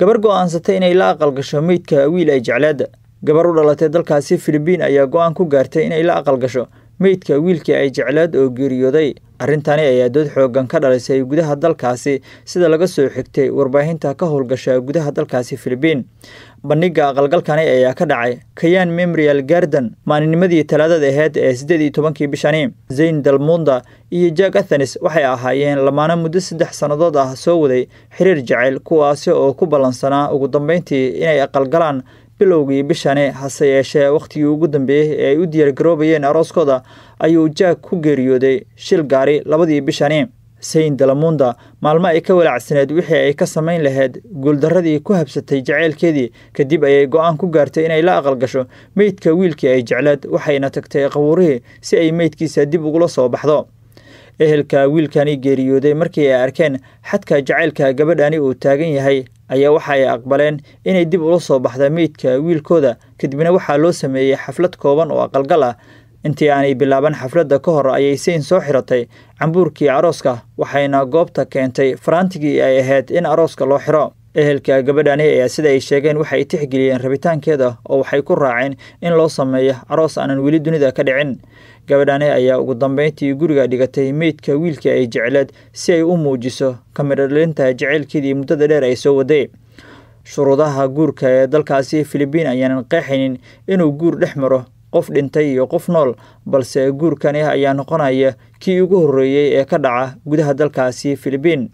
gabar go'aansatay inay la aqal gasho meydka wiil ay jecleed. Gabar u dhalatay dalkaasi Filibiin ayaa go'aan ku gaartay inay la aqal gasho meydka wiilkii ay jecleed oo geeriyooday. Arrintani ayaa dood xooggan ka dhalisay gudaha dalkaasi sida laga soo xigtay warbaahinta ka howlgasha gudaha dalkaasi Filibiin. Bandhigga aqalgalkani ayaa ka dhacay Kayan Memorial Garden maalinimadii Talaadada ahayd ee 18 bishani. Zayn Dalmunda iyo Jack Athens waxay ahaayeen lamaane muddo 3 sanadood ah soo waday xiriir jacayl kuwaasi oo ku balansanaa ugu dambeyntii inay aqalgalaan bilowgii bishani. Hase yeeshee waqtigii ugu dambeeyay ee ay u diyaar garoobayeen arooskooda ayuu Jack ku geeriyooday shil gaari 2 bishani. Zayn Dalmunda maalmo ay ka walacsaneed wixii ay ka samayn lahayd guuldaradii ku habsatay jaceylkeedii kadib ayay go'aan ku gaartay inay la aqal gasho meydka wiilkii ay jecleed waxayna tagtay qabuurihii si ay meydkiisa dib ugula soo baxdo. Ehelka wiilkani geeriyooday markii ay arkeen xadka jaceylka gabadhani uu taagan yahay ayaa waxa ay aqbaleen inay dib ula soo baxdo meydka wiilkooda. Kadibna waxaa loo sameeyay xaflad kooban oo aqalgal ah. intii aanay bilaaban xafladda ka hor ayay Zayn soo xiratay cambuurkii arooska waxayna goobta keentay faraantigii ay ahayd in arooska loo xiro. Ehelka gabadhani ayaa sida ay sheegeen waxay tixgeliyeen rabitaankeeda oo waxay ku raaceen in loo sameeyo aroos aanan weli dunida ka dhicin. Gabadhani ayaa ugu dambeyntii guriga dhigatay meydka wiilkii ay jecleed si ay u muujiso kameradhalinta jaceylkeedii muddada dheer ay soo waday. Shuruudaha guurka ee dalkaasi Filibiin ayaanan qeexaynin inuu guur dhex maro qof dhintay iyo qof nool, balse guurkani ayaa noqonaya kii ugu horreeyay ee ka dhaca gudaha dalkaasi Filibiin.